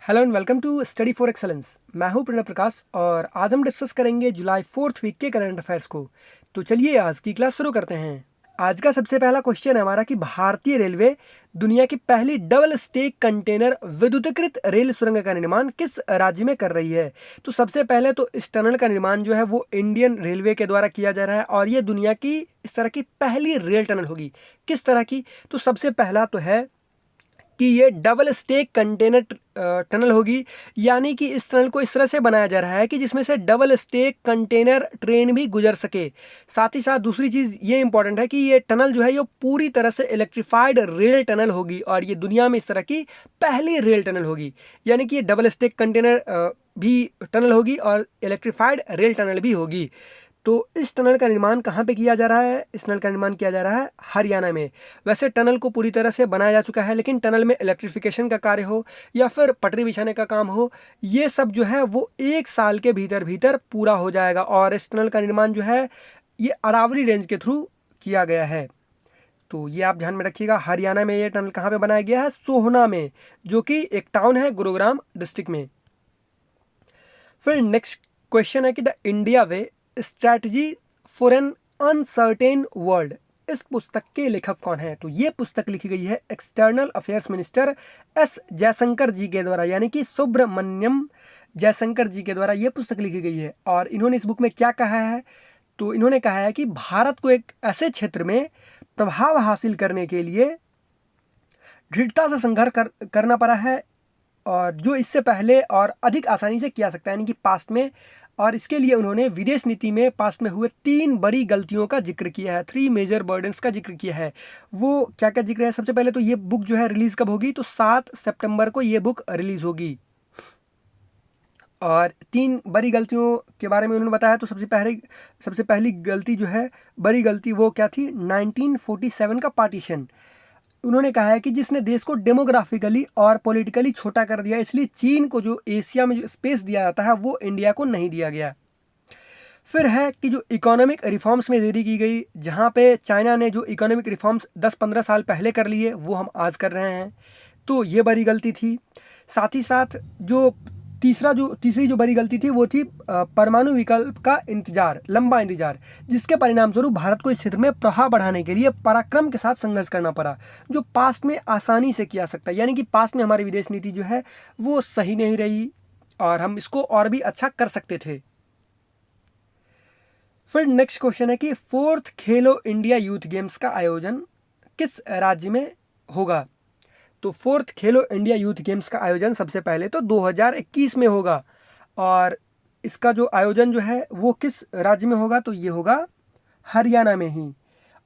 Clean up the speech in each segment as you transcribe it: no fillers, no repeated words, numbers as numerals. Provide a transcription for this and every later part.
Hello and welcome to study for excellence. मैं हूं प्रणव प्रकाश और आज हम डिस्कस करेंगे जुलाई 4th वीक के करंट अफेयर्स को। तो चलिए आज की क्लास शुरू करते हैं। आज का सबसे पहला क्वेश्चन है हमारा कि भारतीय रेलवे दुनिया की पहली डबल स्टेक कंटेनर विद्युतीकृत रेल सुरंग का निर्माण किस राज्य में कर रही है। तो सबसे पहले तो इस टनल का निर्माण जो है वो इंडियन रेलवे के द्वारा किया जा रहा है और ये दुनिया की इस तरह की पहली रेल टनल होगी। किस तरह की? तो सबसे पहला तो है कि ये डबल स्टेक कंटेनर टनल होगी, यानी कि इस टनल को इस तरह से बनाया जा रहा है कि जिसमें से डबल स्टेक कंटेनर ट्रेन भी गुजर सके। साथ ही साथ दूसरी चीज़ ये इंपॉर्टेंट है कि ये टनल जो है ये पूरी तरह से इलेक्ट्रिफाइड रेल टनल होगी और ये दुनिया में इस तरह की पहली रेल टनल होगी। यानी कि ये डबल स्टेक कंटेनर भी टनल होगी और इलेक्ट्रिफाइड रेल टनल भी होगी। तो इस टनल का निर्माण कहाँ पे किया जा रहा है? इस टनल का निर्माण किया जा रहा है हरियाणा में। वैसे टनल को पूरी तरह से बनाया जा चुका है, लेकिन टनल में इलेक्ट्रिफिकेशन का कार्य हो या फिर पटरी बिछाने का काम हो, ये सब जो है वो 1 साल के भीतर भीतर पूरा हो जाएगा। और इस टनल का निर्माण जो है ये अरावली रेंज के थ्रू किया गया है। तो ये आप ध्यान में रखिएगा। हरियाणा में ये टनल कहाँ पे बनाया गया है? सोहना में, जो कि एक टाउन है गुरुग्राम डिस्ट्रिक्ट में। फिर नेक्स्ट क्वेश्चन है कि the India way strategy for an uncertain world, इस पुस्तक के लेखक कौन है? तो ये पुस्तक लिखी गई है external affairs minister S Jaishankar ji के द्वारा, यानी कि सुब्रमण्यम जयशंकर जी के द्वारा ये पुस्तक लिखी गई है। और इन्होंने इस बुक में क्या कहा है? तो इन्होंने कहा है कि भारत को एक ऐसे क्षेत्र में प्रभाव हासिल करने के लिए दृढ़ता से संघर्ष करना पड़ा है और जो इससे पहले और अधिक आसानी से किया सकता है, यानी कि पास्ट में। और इसके लिए उन्होंने विदेश नीति में पास्ट में हुए 3 बड़ी गलतियों का जिक्र किया है, 3 मेजर बर्डन्स का जिक्र किया है। वो क्या क्या जिक्र है? सबसे पहले तो ये बुक जो है रिलीज़ कब होगी? तो 7 सितंबर को ये बुक रिलीज़ होगी। और 3 बड़ी गलतियों के बारे में उन्होंने बताया। तो सबसे पहली गलती जो है, बड़ी गलती, वो क्या थी? 1947 का पार्टीशन। उन्होंने कहा है कि जिसने देश को डेमोग्राफिकली और पॉलिटिकली छोटा कर दिया, इसलिए चीन को जो एशिया में जो स्पेस दिया जाता है वो इंडिया को नहीं दिया गया। फिर है कि जो इकोनॉमिक रिफॉर्म्स में देरी की गई, जहाँ पे चाइना ने जो इकोनॉमिक रिफॉर्म्स 10-15 साल पहले कर लिए वो हम आज कर रहे हैं, तो ये बड़ी गलती थी। साथ ही साथ जो तीसरी जो बड़ी गलती थी वो थी परमाणु विकल्प का इंतजार, लंबा इंतजार, जिसके परिणाम स्वरूप भारत को इस क्षेत्र में प्रभाव बढ़ाने के लिए पराक्रम के साथ संघर्ष करना पड़ा, जो पास्ट में आसानी से किया सकता है। यानी कि पास्ट में हमारी विदेश नीति जो है वो सही नहीं रही और हम इसको और भी अच्छा कर सकते थे। फिर नेक्स्ट क्वेश्चन है कि 4th खेलो इंडिया यूथ गेम्स का आयोजन किस राज्य में होगा? तो 4th खेलो इंडिया यूथ गेम्स का आयोजन सबसे पहले तो 2021 में होगा। और इसका जो आयोजन जो है वो किस राज्य में होगा? तो ये होगा हरियाणा में ही।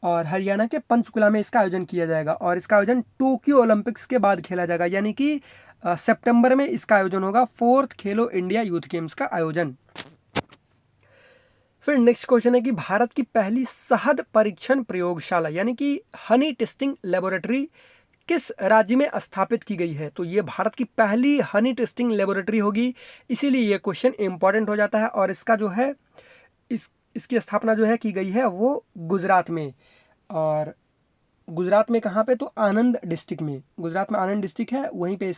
और हरियाणा के पंचकुला में इसका आयोजन किया जाएगा और इसका आयोजन टोक्यो ओलंपिक्स के बाद खेला जाएगा, यानी कि सितंबर में इसका आयोजन होगा, 4th खेलो इंडिया यूथ गेम्स का आयोजन। फिर नेक्स्ट क्वेश्चन है कि भारत की पहली शहद परीक्षण प्रयोगशाला, यानी कि हनी टेस्टिंग लेबोरेटरी, किस राज्य में स्थापित की गई है? तो ये भारत की पहली हनी टेस्टिंग लेबोरेटरी होगी, इसीलिए ये क्वेश्चन इंपॉर्टेंट हो जाता है। और इसका जो है इसकी स्थापना जो है की गई है वो गुजरात में। और गुजरात में कहाँ पे? तो आनंद डिस्ट्रिक्ट में। गुजरात में आनंद डिस्ट्रिक्ट है, वहीं पे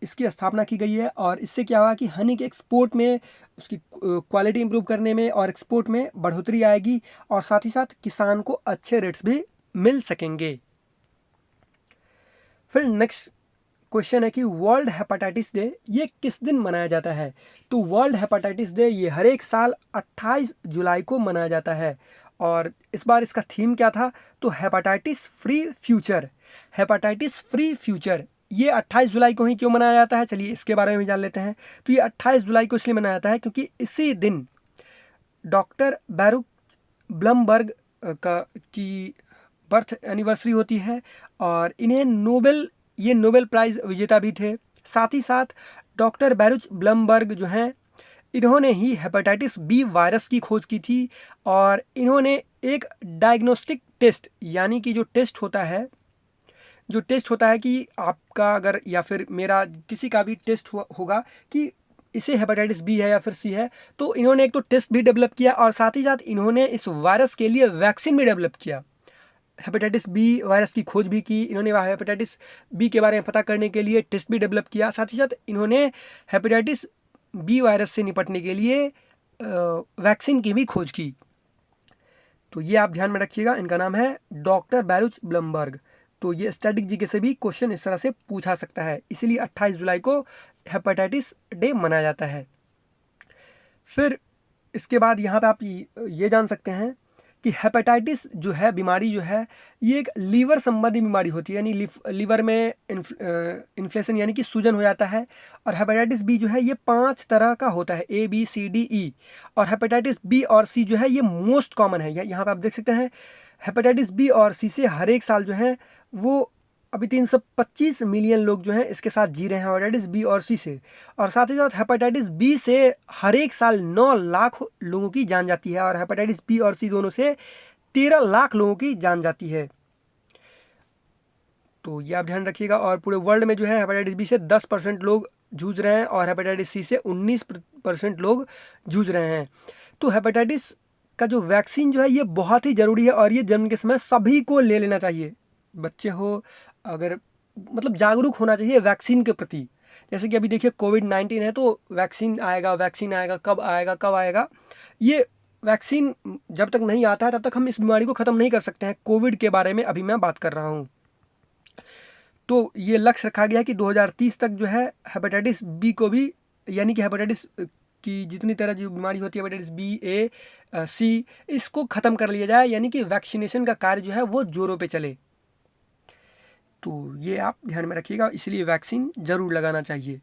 इसकी स्थापना की गई है। और इससे क्या हुआ कि हनी के एक्सपोर्ट में, उसकी क्वालिटी इंप्रूव करने में और एक्सपोर्ट में बढ़ोतरी आएगी और साथ ही साथ किसान को अच्छे रेट्स भी मिल सकेंगे। फिर नेक्स्ट क्वेश्चन है कि वर्ल्ड हेपेटाइटिस डे ये किस दिन मनाया जाता है? तो वर्ल्ड हेपेटाइटिस डे ये हर एक साल 28 जुलाई को मनाया जाता है। और इस बार इसका थीम क्या था? तो hepatitis free future. Hepatitis free future ये 28 जुलाई को ही क्यों मनाया जाता है? चलिए इसके बारे में भी जान लेते हैं। तो ये 28 जुलाई को इसलिए मनाया जाता है क्योंकि इसी दिन डॉक्टर बैरुक ब्लमबर्ग की बर्थ एनिवर्सरी होती है और इन्हें नोबेल प्राइज़ विजेता भी थे। साथ ही साथ डॉक्टर बैरुच ब्लमबर्ग जो हैं, इन्होंने ही हेपेटाइटिस बी वायरस की खोज की थी। और इन्होंने एक डायग्नोस्टिक टेस्ट, यानी कि जो टेस्ट होता है कि आपका अगर या फिर मेरा किसी का भी टेस्ट होगा कि इसे हेपेटाइटिस बी है या फिर सी है, तो इन्होंने एक तो टेस्ट भी डेवलप किया और साथ ही साथ इन्होंने इस वायरस के लिए वैक्सीन भी डेवलप किया। हेपेटाइटिस बी वायरस की खोज भी की इन्होंने। हेपेटाइटिस बी के बारे में पता करने के लिए टेस्ट भी डेवलप किया। साथ ही साथ इन्होंने हेपेटाइटिस बी वायरस से निपटने के लिए वैक्सीन की भी खोज की। तो ये आप ध्यान में रखिएगा, इनका नाम है डॉक्टर बैरुच ब्लमबर्ग। तो ये स्टैटिक जीके से भी क्वेश्चन इस तरह से पूछा सकता है, इसीलिए 28 जुलाई को हेपेटाइटिस डे मनाया जाता है। फिर इसके बाद यहाँ पे आप ये जान सकते हैं कि हेपेटाइटिस जो है बीमारी जो है ये एक लीवर संबंधी बीमारी होती है, यानी लीवर में इन्फ्लेशन यानी कि सूजन हो जाता है। और हेपेटाइटिस बी जो है ये 5 तरह का होता है, ABCDE। और हेपेटाइटिस बी और सी जो है ये मोस्ट कॉमन है। यहाँ पे आप देख सकते हैं हेपेटाइटिस बी और सी से हर एक साल जो है वो अभी 325 मिलियन लोग जो हैं इसके साथ जी रहे हैं हेपेटाइटिस बी और सी से। और साथ ही साथ हेपेटाइटिस बी से हर एक साल 9 लाख लोगों की जान जाती है, और हेपेटाइटिस बी और सी दोनों से 13 लाख लोगों की जान जाती है। तो ये आप ध्यान रखिएगा। और पूरे वर्ल्ड में जो है हेपेटाइटिस बी से 10% लोग जूझ रहे हैं और हेपेटाइटिस सी से 19% लोग जूझ रहे हैं। तो हेपेटाइटिस का जो वैक्सीन जो है ये बहुत ही ज़रूरी है, और ये जन्म के समय सभी को ले लेना चाहिए। बच्चे हो अगर मतलब जागरूक होना चाहिए वैक्सीन के प्रति। जैसे कि अभी देखिए कोविड-19 है तो वैक्सीन आएगा, कब आएगा। ये वैक्सीन जब तक नहीं आता है तब तक हम इस बीमारी को ख़त्म नहीं कर सकते हैं। कोविड के बारे में अभी मैं बात कर रहा हूँ। तो ये लक्ष्य रखा गया है कि 2030 तक जो है हेपेटाइटिस बी को भी, यानी कि हेपेटाइटिस की जितनी तरह जो बीमारी होती है हेपेटाइटिस बी, ए, सी, इसको ख़त्म कर लिया जाए, यानी कि वैक्सीनेशन का कार्य जो है वो जोरों पे चले। तो ये आप ध्यान में रखिएगा, इसलिए वैक्सीन ज़रूर लगाना चाहिए।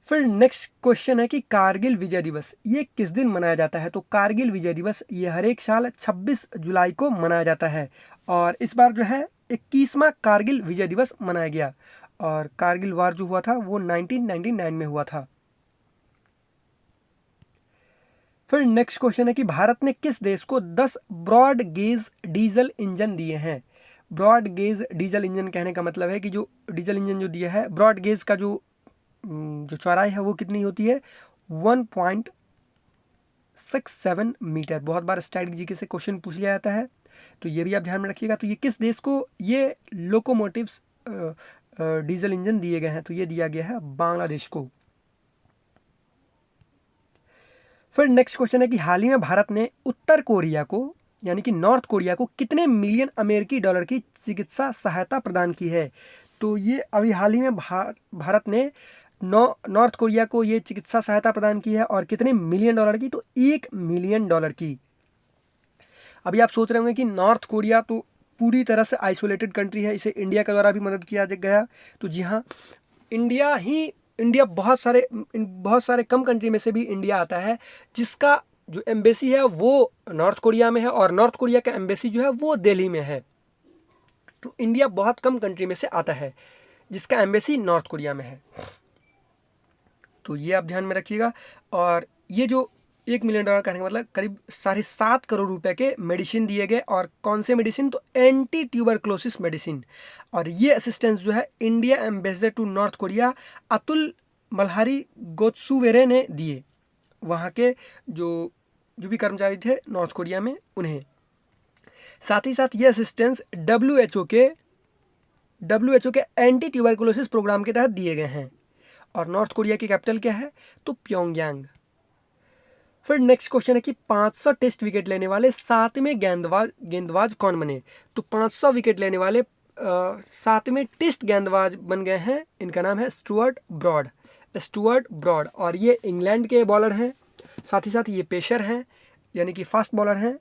फिर नेक्स्ट क्वेश्चन है कि कारगिल विजय दिवस ये किस दिन मनाया जाता है। तो कारगिल विजय दिवस ये हर एक साल 26 जुलाई को मनाया जाता है, और इस बार जो है 21वां कारगिल विजय दिवस मनाया गया। और कारगिल वार जो हुआ था वो 1999 में हुआ था। फिर नेक्स्ट क्वेश्चन है कि भारत ने किस देश को 10 ब्रॉड गेज डीजल इंजन दिए हैं। ब्रॉड गेज डीजल इंजन कहने का मतलब है कि जो डीजल इंजन जो दिया है, ब्रॉड गेज का जो चौड़ाई है वो कितनी होती है 1.67 मीटर। बहुत बार स्टैटिक जीके से क्वेश्चन पूछ लिया जाता है, तो ये भी आप ध्यान में रखिएगा। तो ये किस देश को ये लोकोमोटिव्स डीजल इंजन दिए गए हैं, तो ये दिया गया है बांग्लादेश को। फिर नेक्स्ट क्वेश्चन है कि हाल ही में भारत ने उत्तर कोरिया को यानी कि नॉर्थ कोरिया को कितने मिलियन अमेरिकी डॉलर की चिकित्सा सहायता प्रदान की है। तो ये अभी हाल ही में भारत ने नॉर्थ कोरिया को ये चिकित्सा सहायता प्रदान की है, और कितने मिलियन डॉलर की, तो 1 मिलियन डॉलर की। अभी आप सोच रहे होंगे कि नॉर्थ कोरिया तो पूरी तरह से आइसोलेटेड कंट्री है, इसे इंडिया के द्वारा भी मदद किया गया। तो जी हाँ, इंडिया बहुत सारे कम कंट्री में से भी इंडिया आता है जिसका जो एम्बेसी है वो नॉर्थ कोरिया में है, और नॉर्थ कोरिया का एम्बेसी जो है वो दिल्ली में है। तो इंडिया बहुत कम कंट्री में से आता है जिसका एम्बेसी नॉर्थ कोरिया में है। तो ये आप ध्यान में रखिएगा। और ये जो 1 मिलियन डॉलर कहने का मतलब करीब 7.5 करोड़ रुपए के मेडिसिन दिए गए। और कौन से मेडिसिन, तो एंटी ट्यूबरक्लोसिस मेडिसिन। और ये असिस्टेंस जो है India ambassador to North Korea Atul Malhari Gotsuvere ने दिए, वहाँ के जो भी कर्मचारी थे नॉर्थ कोरिया में उन्हें। साथ ही साथ ये असिस्टेंस WHO के एंटी ट्यूबरकुलोसिस प्रोग्राम के तहत दिए गए हैं। और नॉर्थ कोरिया की कैपिटल क्या है, तो प्योंगयांग। फिर नेक्स्ट क्वेश्चन है कि 500 टेस्ट विकेट लेने वाले 7वें गेंदबाज कौन बने। तो 500 विकेट लेने वाले 7वें टेस्ट गेंदबाज बन गए हैं, इनका नाम है स्टुअर्ट ब्रॉड। और ये इंग्लैंड के बॉलर हैं, साथ ही साथ ये पेसर हैं यानी कि फास्ट बॉलर हैं,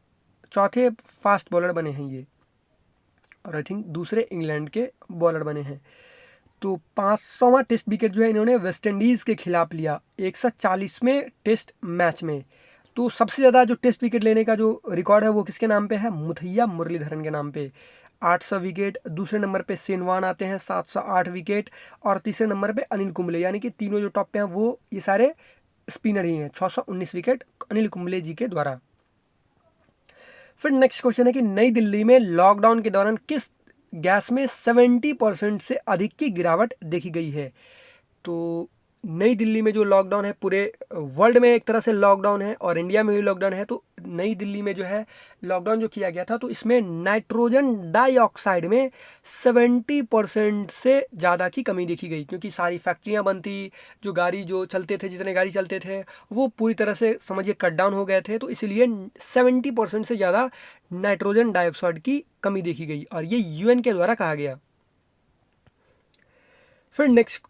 चौथे फास्ट बॉलर बने हैं ये, और आई थिंक दूसरे इंग्लैंड के बॉलर बने हैं। तो 500वां टेस्ट विकेट जो है इन्होंने वेस्ट इंडीज़ के खिलाफ लिया 140वें टेस्ट मैच में। तो सबसे ज़्यादा जो टेस्ट विकेट लेने का जो रिकॉर्ड है वो किसके नाम पे है, मुथैया मुरलीधरन के नाम पे, 800 विकेट। दूसरे नंबर पे सेनवान आते हैं 708 विकेट, और तीसरे नंबर पे अनिल कुंबले, यानी कि तीनों जो टॉप पे हैं वो ये सारे स्पिनर ही हैं, 619 विकेट अनिल कुंबले जी के द्वारा। फिर नेक्स्ट क्वेश्चन है कि नई दिल्ली में लॉकडाउन के दौरान किस गैस में 70% से अधिक की गिरावट देखी गई है। तो नई दिल्ली में जो लॉकडाउन है, पूरे वर्ल्ड में एक तरह से लॉकडाउन है और इंडिया में भी लॉकडाउन है, तो नई दिल्ली में जो है लॉकडाउन जो किया गया था, तो इसमें नाइट्रोजन डाइऑक्साइड में 70% से ज़्यादा की कमी देखी गई, क्योंकि सारी फैक्ट्रियां बंद थी, जो गाड़ी जो चलते थे, जितने गाड़ी चलते थे वो पूरी तरह से समझिए कट डाउन हो गए थे, तो इसलिए 70% से ज़्यादा नाइट्रोजन डाइऑक्साइड की कमी देखी गई और ये यूएन के द्वारा कहा गया। फिर नेक्स्ट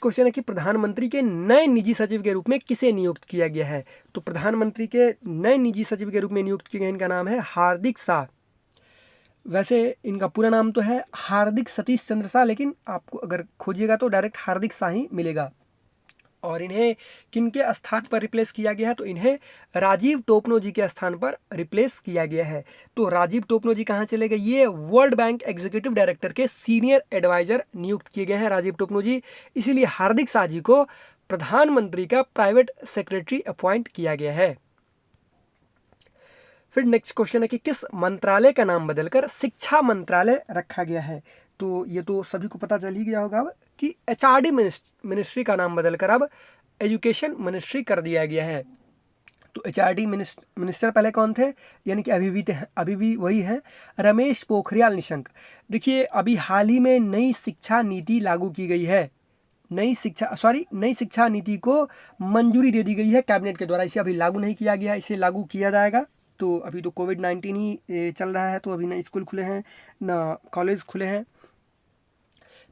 क्वेश्चन है कि प्रधानमंत्री के नए निजी सचिव के रूप में किसे नियुक्त किया गया है। तो प्रधानमंत्री के नए निजी सचिव के रूप में नियुक्त किए गए, इनका नाम है हार्दिक शाह। वैसे इनका पूरा नाम तो है हार्दिक सतीश चंद्र शाह, लेकिन आपको अगर खोजिएगा तो डायरेक्ट हार्दिक शाह ही मिलेगा। और इन्हें किनके स्थान पर रिप्लेस किया गया है, तो इन्हें राजीव टोपनो जी के स्थान पर रिप्लेस किया गया है। तो राजीव टोपनो जी कहाँ चले गए, ये वर्ल्ड बैंक एग्जीक्यूटिव डायरेक्टर के सीनियर एडवाइजर नियुक्त किए गए हैं राजीव टोपनो जी, इसीलिए हार्दिक शाह जी को प्रधानमंत्री का प्राइवेट सेक्रेटरी अपॉइंट किया गया है। फिर नेक्स्ट क्वेश्चन है कि किस मंत्रालय का नाम बदलकर शिक्षा मंत्रालय रखा गया है। तो ये तो सभी को पता चल ही गया होगा अब कि एचआरडी मिनिस्ट्री का नाम बदलकर अब एजुकेशन मिनिस्ट्री कर दिया गया है। तो एचआरडी मिनिस्टर पहले कौन थे, यानी कि अभी भी वही हैं, रमेश पोखरियाल निशंक। देखिए अभी हाल ही में नई शिक्षा नीति लागू की गई है, नई शिक्षा नीति को मंजूरी दे दी गई है कैबिनेट के द्वारा। इसे अभी लागू नहीं किया गया है, इसे लागू किया जाएगा। तो अभी तो कोविड-19 ही चल रहा है, तो अभी ना स्कूल खुले हैं ना कॉलेज खुले हैं,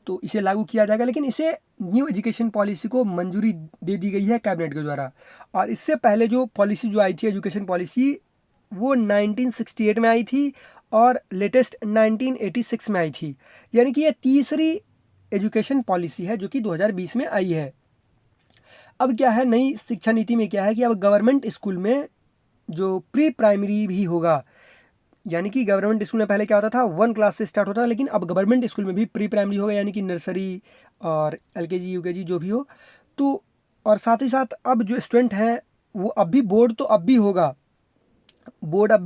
तो इसे लागू किया जाएगा, लेकिन इसे न्यू एजुकेशन पॉलिसी को मंजूरी दे दी गई है कैबिनेट के द्वारा। और इससे पहले जो पॉलिसी जो आई थी एजुकेशन पॉलिसी, वो 1968 में आई थी और लेटेस्ट 1986 में आई थी, यानी कि ये तीसरी एजुकेशन पॉलिसी है जो कि 2020 में आई है। अब क्या है नई शिक्षा नीति में, क्या है कि अब गवर्नमेंट स्कूल में जो प्री प्राइमरी भी होगा, यानी कि गवर्नमेंट स्कूल में पहले क्या होता था 1 क्लास से स्टार्ट होता था, लेकिन अब गवर्नमेंट स्कूल में भी प्री प्राइमरी होगा, यानी कि नर्सरी और एलकेजी यूकेजी जो भी हो। तो और साथ ही साथ अब जो स्टूडेंट हैं वो अब भी बोर्ड अब भी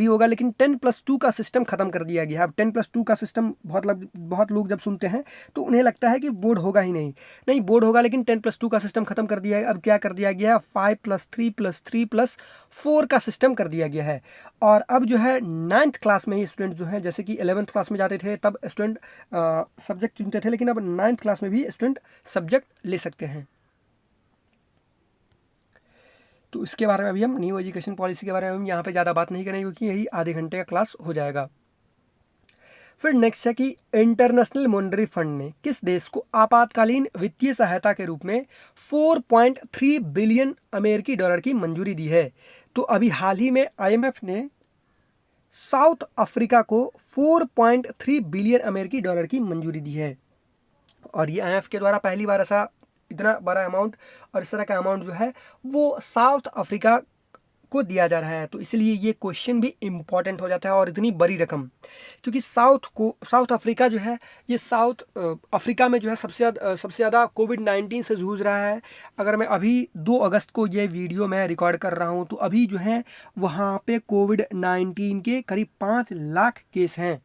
होगा, लेकिन 10+2 का सिस्टम खत्म कर दिया गया है। अब 10+2 का सिस्टम बहुत लोग जब सुनते हैं तो उन्हें लगता है कि बोर्ड होगा ही नहीं बोर्ड होगा, लेकिन 10+2 का सिस्टम खत्म कर दिया है। अब क्या कर दिया गया है, 5+3+3+4 का सिस्टम कर दिया गया है। और अब जो है 9th क्लास में ही स्टूडेंट जो है, जैसे कि 11th क्लास में जाते थे तब स्टूडेंट सब्जेक्ट चुनते थे, लेकिन अब 9th क्लास में भी स्टूडेंट सब्जेक्ट ले सकते हैं। तो इसके बारे में अभी हम न्यू एजुकेशन पॉलिसी के बारे में हम यहाँ पे ज़्यादा बात नहीं करेंगे, क्योंकि यही आधे घंटे का क्लास हो जाएगा। फिर नेक्स्ट है कि इंटरनेशनल मॉनेटरी फंड ने किस देश को आपातकालीन वित्तीय सहायता के रूप में 4.3 बिलियन अमेरिकी डॉलर की मंजूरी दी है। तो अभी हाल ही में आईएमएफ ने साउथ अफ्रीका को 4.3 बिलियन अमेरिकी डॉलर की मंजूरी दी है, और ये आईएमएफ के द्वारा पहली बार ऐसा इतना बड़ा अमाउंट और इस तरह का अमाउंट जो है वो साउथ अफ्रीका को दिया जा रहा है। तो इसलिए ये क्वेश्चन भी इम्पॉर्टेंट हो जाता है, और इतनी बड़ी रकम, क्योंकि साउथ अफ्रीका जो है ये साउथ अफ्रीका में जो है सबसे ज़्यादा कोविड-19 से जूझ रहा है। अगर मैं अभी 2 अगस्त को ये वीडियो मैं रिकॉर्ड कर रहा हूँ, तो अभी जो है वहाँ पे कोविड-19 के करीब 5 लाख केस हैं।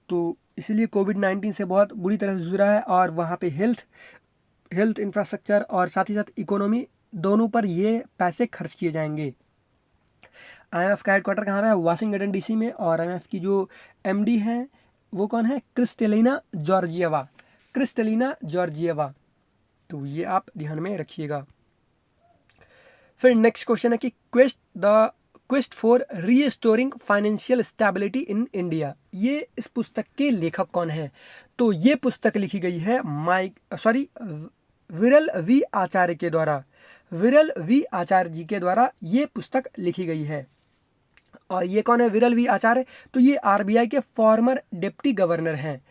तो इसलिए कोविड-19 से बहुत बुरी तरह से जूझ रहा है, और वहाँ पे हेल्थ इंफ्रास्ट्रक्चर और साथ ही साथ इकोनॉमी दोनों पर ये पैसे खर्च किए जाएंगे। आईएमएफ का हेडक्वार्टर कहाँ है, वाशिंगटन डीसी में, और आईएमएफ की जो एमडी है वो कौन है, क्रिस्टेलिना जॉर्जिएवा। तो ये आप ध्यान में रखिएगा। फिर नेक्स्ट क्वेश्चन है कि quest for restoring financial stability in India, ये इस पुस्तक के लेखक कौन है। तो ये पुस्तक लिखी गई है विरल वी आचार्य जी के द्वारा ये पुस्तक लिखी गई है। और ये कौन है विरल वी आचार्य, तो ये आरबीआई के फॉर्मर डिप्टी गवर्नर हैं।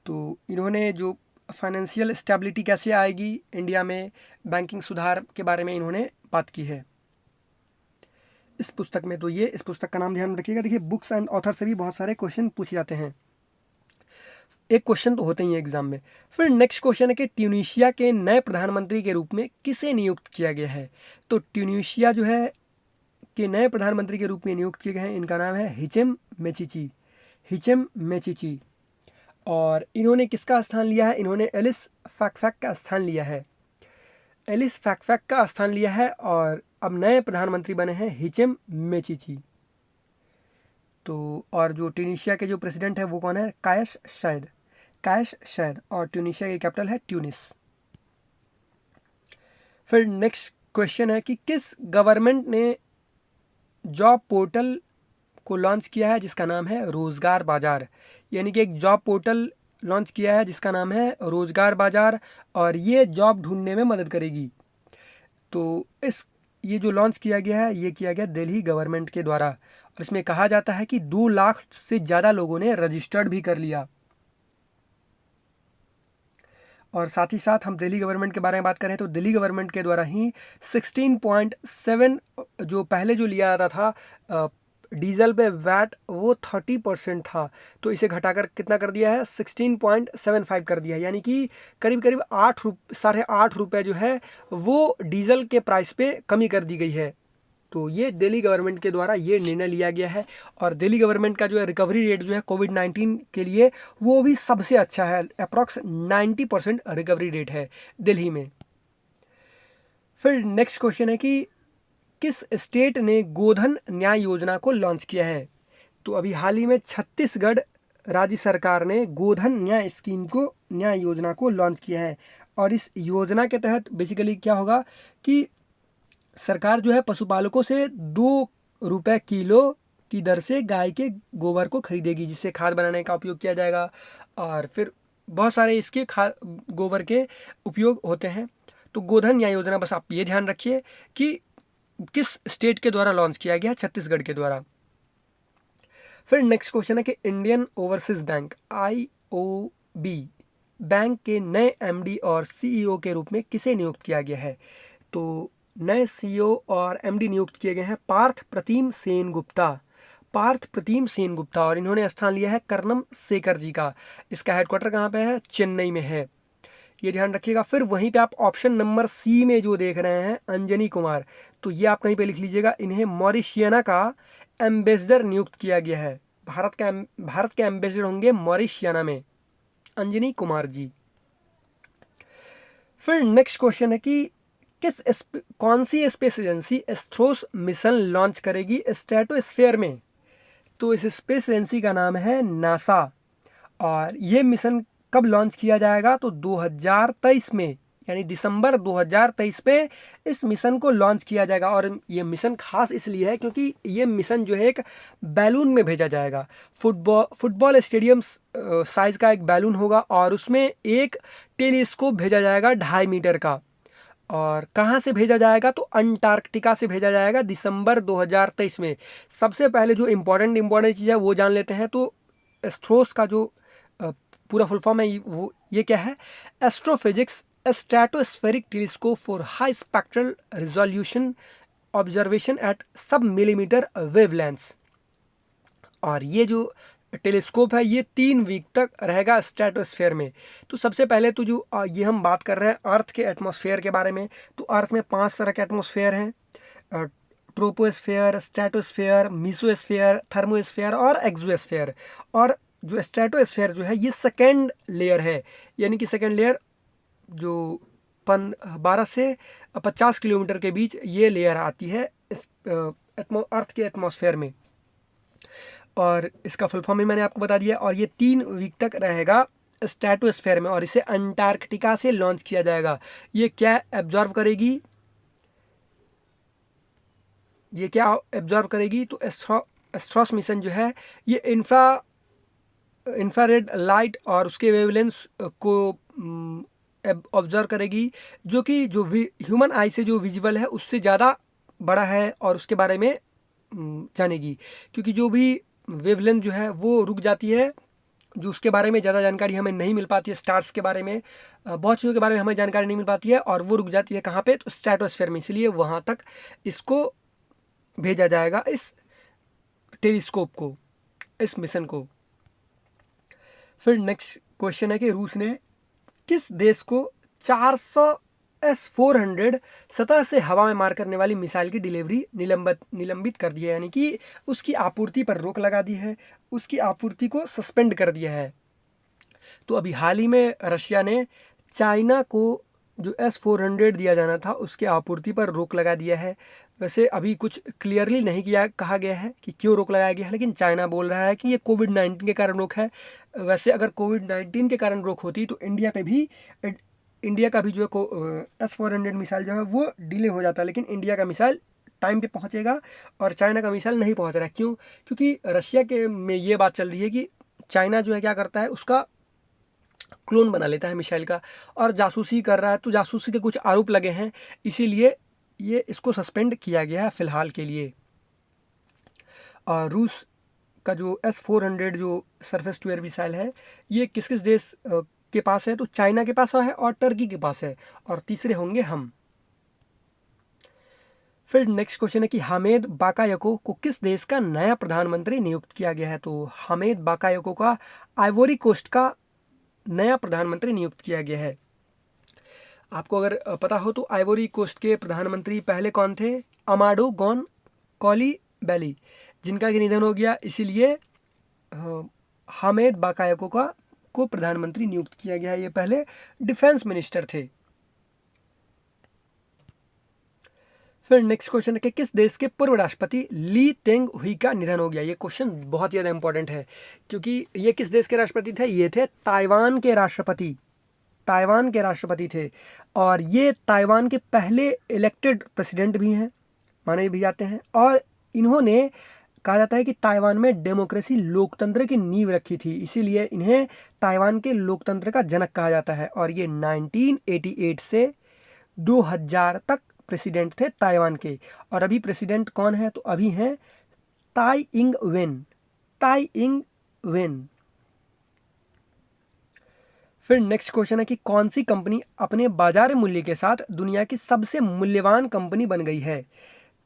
तो इन्होंने जो फाइनेंशियल स्टेबिलिटी कैसे आएगी इंडिया में, बैंकिंग सुधार के बारे में इन्होंने बात की है इस पुस्तक में। तो ये इस पुस्तक का नाम ध्यान रखिएगा। देखिए बुक्स एंड ऑथर से भी बहुत सारे क्वेश्चन पूछे जाते हैं, एक क्वेश्चन तो होते ही है एग्जाम में। फिर नेक्स्ट क्वेश्चन है कि ट्यूनीशिया के नए प्रधानमंत्री के रूप में किसे नियुक्त किया गया है। तो ट्यूनीशिया जो है के नए प्रधानमंत्री के रूप में नियुक्त किए गए हैं, इनका नाम है हिचेम मेचिची। और इन्होंने किसका स्थान लिया है? इन्होंने एलिस फैक्टफैक्ट का स्थान लिया है। एलिस फैक्टफैक्ट का स्थान लिया है और अब नए प्रधानमंत्री बने हैं हिचेम मेचीची। तो और जो ट्यूनीशिया के जो प्रेसिडेंट है वो कौन है? कायस शायद। और ट्यूनीशिया की कैपिटल है ट्यूनिस। फिर नेक्स्ट क्वेश्चन है कि किस गवर्नमेंट ने जॉब पोर्टल को लॉन्च किया है जिसका नाम है रोज़गार बाज़ार। यानी कि एक जॉब पोर्टल लॉन्च किया है जिसका नाम है रोज़गार बाज़ार और ये जॉब ढूंढने में मदद करेगी। तो ये जो लॉन्च किया गया है ये किया गया दिल्ली गवर्नमेंट के द्वारा और इसमें कहा जाता है कि 2 लाख से ज़्यादा लोगों ने रजिस्टर्ड भी कर लिया। और साथ ही साथ हम दिल्ली गवर्नमेंट के बारे में बात करें तो दिल्ली गवर्नमेंट के द्वारा ही 16.7 जो पहले जो लिया जाता था डीजल पे वैट वो 30% था, तो इसे घटाकर कितना कर दिया है? 16.75 कर दिया है। यानी कि करीब करीब 8.5 रुपये जो है वो डीजल के प्राइस पे कमी कर दी गई है। तो ये दिल्ली गवर्नमेंट के द्वारा ये निर्णय लिया गया है और दिल्ली गवर्नमेंट का जो है रिकवरी रेट जो है कोविड-19 के लिए वो भी सबसे अच्छा है। अप्रॉक्स 90% रिकवरी रेट है दिल्ली में। फिर नेक्स्ट क्वेश्चन है कि किस स्टेट ने गोधन न्याय योजना को लॉन्च किया है? तो अभी हाल ही में छत्तीसगढ़ राज्य सरकार ने गोधन न्याय योजना को लॉन्च किया है और इस योजना के तहत बेसिकली क्या होगा कि सरकार जो है पशुपालकों से 2 रुपये किलो की दर से गाय के गोबर को खरीदेगी जिससे खाद बनाने का उपयोग किया जाएगा और फिर बहुत सारे इसके गोबर के उपयोग होते हैं। तो गोधन न्याय योजना बस आप ये ध्यान रखिए कि किस स्टेट के द्वारा लॉन्च किया गया? छत्तीसगढ़ के द्वारा। फिर नेक्स्ट क्वेश्चन है कि Indian overseas bank IOB bank के नए MD और CEO के रूप में किसे नियुक्त किया गया है? तो नए CEO और MD नियुक्त किए गए हैं पार्थ प्रतीम सेन गुप्ता और इन्होंने स्थान लिया है कर्नम शेखर जी का। इसका हेडक्वार्टर कहाँ पे है? चेन्नई में है, ये ध्यान रखिएगा। फिर वहीं पे आप ऑप्शन नंबर C में जो देख रहे हैं अंजनी कुमार, तो ये आप कहीं पे लिख लीजिएगा, इन्हें मॉरिशियाना का एम्बेसडर नियुक्त किया गया है। भारत के एम्बेसडर होंगे मॉरिशियाना में अंजनी कुमार जी। फिर नेक्स्ट क्वेश्चन है कि कौन सी space agency Astros mission launch करेगी स्ट्रेटोस्फेयर में? तो इस स्पेस एजेंसी का नाम है नासा और ये मिशन कब लॉन्च किया जाएगा? तो 2023 में, यानी दिसंबर 2023 में इस मिशन को लॉन्च किया जाएगा। और ये मिशन खास इसलिए है क्योंकि ये मिशन जो है एक बैलून में भेजा जाएगा। फुटबॉल स्टेडियम साइज का एक बैलून होगा और उसमें एक टेलीस्कोप भेजा जाएगा 2.5 मीटर का। और कहाँ से भेजा जाएगा? तो अंटार्कटिका से भेजा जाएगा दिसंबर 2023 में। सबसे पहले जो इम्पोर्टेंट चीज़ है वो जान लेते हैं। तो एस्ट्रोस का जो पूरा फुल फॉर्म है वो ये क्या है? Astrophysics stratospheric telescope for high spectral resolution observation at sub millimetre wavelengths. और ये जो टेलीस्कोप है ये 3 वीक तक रहेगा स्ट्रेटोस्फेयर में। तो सबसे पहले तो जो ये हम बात कर रहे हैं अर्थ के एटमॉस्फेयर के बारे में, तो अर्थ में 5 तरह के एटमॉस्फेयर हैं, ट्रोपोस्फेयर, स्ट्रेटोस्फेयर, मीसोस्फेयर, थर्मोस्फेयर और एक्सोस्फेयर। और जो स्ट्रेटोस्फेयर जो है ये सेकेंड लेयर है, यानी कि सेकेंड लेयर जो 12 से 50 किलोमीटर के बीच ये लेयर आती है इस अर्थ के एटमॉस्फेयर में। और इसका फुल फॉर्म भी मैंने आपको बता दिया। और ये 3 वीक तक रहेगा स्ट्रेटोस्फेयर में और इसे अंटार्कटिका से लॉन्च किया जाएगा। ये क्या एब्जॉर्व करेगी? तो एस्ट्रोस मिशन जो है ये इंफ्रारेड लाइट और उसके वेवलेंथ को ऑब्जर्व करेगी, जो कि जो ह्यूमन आई से जो विजुअल है उससे ज़्यादा बड़ा है और उसके बारे में जानेगी। क्योंकि जो भी वेवलेंथ जो है वो रुक जाती है, जो उसके बारे में ज़्यादा जानकारी हमें नहीं मिल पाती है। स्टार्स के बारे में बहुत चीज़ों के बारे में हमें जानकारी नहीं मिल पाती है और वो रुक जाती है कहाँ पे? तो स्ट्रेटोस्फेयर में। इसलिए वहाँ तक इसको भेजा जाएगा, इस टेलीस्कोप को, इस मिशन को। फिर नेक्स्ट क्वेश्चन है कि रूस ने किस देश को 400 S-400 सतह से हवा में मार करने वाली मिसाइल की डिलीवरी निलंबित कर दी है, यानी कि उसकी आपूर्ति पर रोक लगा दी है, उसकी आपूर्ति को सस्पेंड कर दिया है। तो अभी हाल ही में रशिया ने चाइना को जो S-400 दिया जाना था उसके आपूर्ति पर रोक लगा दिया है। वैसे अभी कुछ क्लियरली नहीं कहा गया है कि क्यों रोक लगाया गया है, लेकिन चाइना बोल रहा है कि ये कोविड-19 के कारण रोक है। वैसे अगर कोविड-19 के कारण रोक होती तो इंडिया का भी जो S-400 मिसाइल जो है वो डिले हो जाता, लेकिन इंडिया का मिसाइल टाइम पे पहुंचेगा और चाइना का मिसाइल नहीं पहुंच रहा है। क्यों? क्योंकि रशिया के में ये बात चल रही है कि चाइना जो है क्या करता है, उसका क्लोन बना लेता है मिसाइल का और जासूसी कर रहा है, तो जासूसी के कुछ आरोप लगे हैं, इसीलिए ये इसको सस्पेंड किया गया है फ़िलहाल के लिए। और रूस का जो S-400 जो सरफेस टू एयर मिसाइल है, ये किस किस देश के पास है? तो चाइना के पास है और टर्की के पास है, और तीसरे होंगे हम। फिर नेक्स्ट क्वेश्चन है कि हामिद बाकायोको को किस देश का नया प्रधानमंत्री नियुक्त किया गया है? तो हामिद बाकायोको का आइवोरी कोस्ट का नया प्रधानमंत्री नियुक्त किया गया है। आपको अगर पता हो तो आइवोरी कोस्ट के प्रधानमंत्री पहले कौन थे? अमाडो गोन कॉली बैली, जिनका कि निधन हो गया, इसीलिए हामिद बाकायोको को प्रधानमंत्री नियुक्त किया गया है। ये पहले डिफेंस मिनिस्टर थे। फिर नेक्स्ट क्वेश्चन है कि किस देश के पूर्व राष्ट्रपति ली तेंग हुई का निधन हो गया? ये क्वेश्चन बहुत ज़्यादा इंपॉर्टेंट है, क्योंकि ये किस देश के राष्ट्रपति थे? ये थे ताइवान के राष्ट्रपति। ताइवान के राष्ट्रपति थे, और ये ताइवान के पहले इलेक्टेड प्रेसिडेंट भी हैं, माने भी जाते हैं। और इन्होंने, कहा जाता है कि ताइवान में डेमोक्रेसी लोकतंत्र की नींव रखी थी, इसीलिए इन्हें ताइवान के लोकतंत्र का जनक कहा जाता है। और ये 1988 से 2000 तक प्रेसिडेंट थे ताइवान के। और अभी प्रेसिडेंट कौन है? तो अभी हैं ताई इंग वेन। ताई इंग वेन। फिर नेक्स्ट क्वेश्चन है कि कौन सी कंपनी अपने बाजार मूल्य के साथ दुनिया की सबसे मूल्यवान कंपनी बन गई है?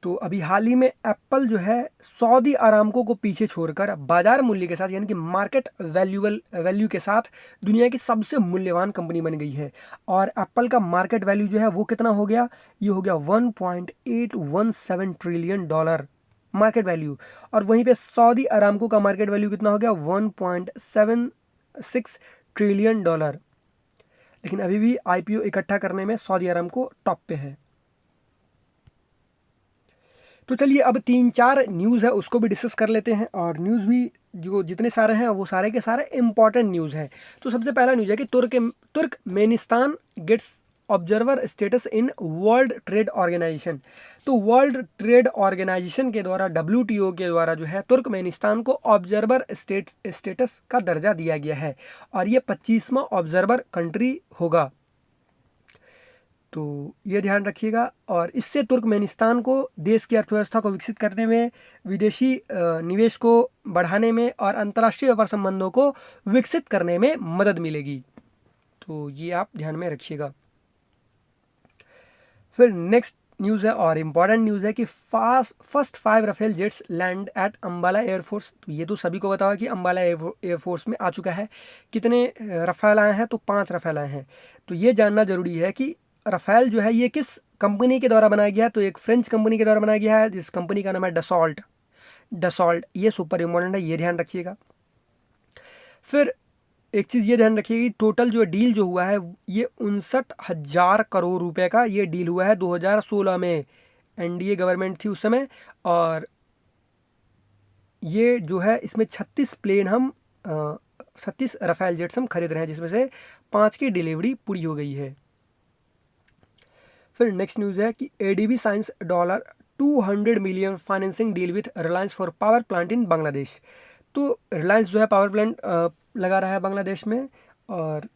तो अभी हाल ही में एप्पल जो है सऊदी अरामको को पीछे छोड़कर बाजार मूल्य के साथ, यानी कि मार्केट वैल्यू के साथ दुनिया की सबसे मूल्यवान कंपनी बन गई है। और एप्पल का मार्केट वैल्यू जो है वो कितना हो गया? ये हो गया $1.817 ट्रिलियन मार्केट वैल्यू। और वहीं पे सऊदी अरामको का मार्केट वैल्यू कितना हो गया? $1.76 ट्रिलियन। लेकिन अभी भी आईपीओ इकट्ठा करने में सऊदी अरामको टॉप पे है। तो चलिए अब 3-4 न्यूज़ है उसको भी डिस्कस कर लेते हैं, और न्यूज़ भी जो जितने सारे हैं वो सारे के सारे इंपॉर्टेंट न्यूज़ हैं। तो सबसे पहला न्यूज़ है कि Turkmenistan gets observer status in World Trade Organization. तो वर्ल्ड ट्रेड ऑर्गेनाइजेशन के द्वारा, WTO के द्वारा जो है तुर्कमेनिस्तान को ऑब्जर्वर स्टेटस का दर्जा दिया गया है, और ये 25वां ऑब्जर्वर कंट्री होगा। तो ये ध्यान रखिएगा। और इससे तुर्कमेनिस्तान को देश की अर्थव्यवस्था को विकसित करने में, विदेशी निवेश को बढ़ाने में और अंतर्राष्ट्रीय व्यापार संबंधों को विकसित करने में मदद मिलेगी। तो ये आप ध्यान में रखिएगा। फिर नेक्स्ट न्यूज़ है और इम्पॉर्टेंट न्यूज़ है कि first 5 Rafale jets land at Ambala air force. तो ये तो सभी को पता है कि अम्बाला एयरफोर्स में आ चुका है। कितने राफेल आए हैं? तो 5 राफेल आए हैं। तो ये जानना जरूरी है कि राफेल जो है ये किस कंपनी के द्वारा बनाया गया है? तो एक फ्रेंच कंपनी के द्वारा बनाया गया है, जिस कंपनी का नाम है डसॉल्ट। ये सुपर इम्पोर्टेंट है, ये ध्यान रखिएगा। फिर एक चीज़ ये ध्यान रखिए कि टोटल जो डील जो हुआ है ये 59,000 करोड़ रुपए का ये डील हुआ है 2016 में। एनडीए गवर्नमेंट थी उस समय, और ये जो है इसमें 36 राफेल जेट्स हम खरीद रहे हैं, जिसमें से 5 की डिलीवरी पूरी हो गई है। फिर नेक्स्ट न्यूज़ है कि ADB science $200 million financing deal with Reliance for power plant in Bangladesh. तो रिलायंस जो है पावर प्लांट लगा रहा है बांग्लादेश में, और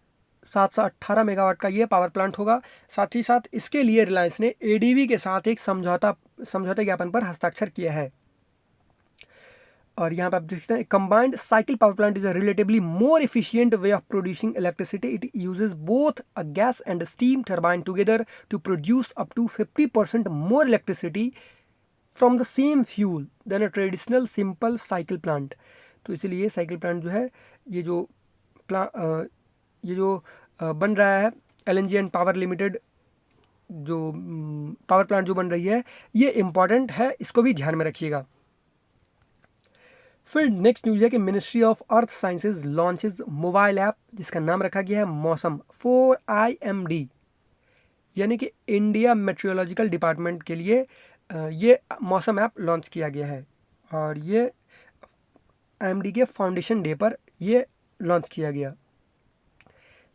718 मेगावाट का ये पावर प्लांट होगा। साथ ही साथ इसके लिए रिलायंस ने एडीबी के साथ एक समझौता ज्ञापन पर हस्ताक्षर किया है। और यहाँ पे आप देख सकते हैं combined cycle power plant is a relatively more efficient way of producing electricity. It uses both a gas and steam turbine together to produce up to 50% more electricity from the same fuel than a traditional simple cycle plant. तो इसीलिए cycle plant जो है ये जो बन रहा है LNG and power limited, जो पावर प्लांट जो बन रही है ये इम्पॉर्टेंट है, इसको भी ध्यान में रखिएगा। फिर नेक्स्ट न्यूज़ है कि ministry of earth sciences launches mobile app जिसका नाम रखा गया है मौसम 4IMD, यानी कि इंडिया मेट्रोलॉजिकल डिपार्टमेंट के लिए ये मौसम ऐप लॉन्च किया गया है और ये IMD के फाउंडेशन डे पर ये लॉन्च किया गया।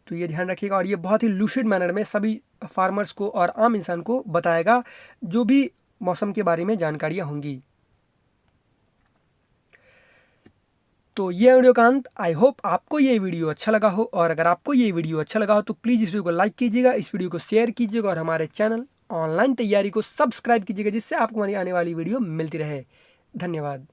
तो ये ध्यान रखिएगा और ये बहुत ही लूसिड मैनर में सभी फार्मर्स को और आम इंसान को बताएगा जो भी मौसम के बारे में जानकारियाँ होंगी। तो ये वीडियो का अंत। आई होप आपको ये वीडियो अच्छा लगा हो, और अगर आपको ये वीडियो अच्छा लगा हो तो प्लीज़ इस वीडियो को लाइक कीजिएगा, इस वीडियो को शेयर कीजिएगा और हमारे चैनल ऑनलाइन तैयारी को सब्सक्राइब कीजिएगा जिससे आपको हमारी आने वाली वीडियो मिलती रहे। धन्यवाद।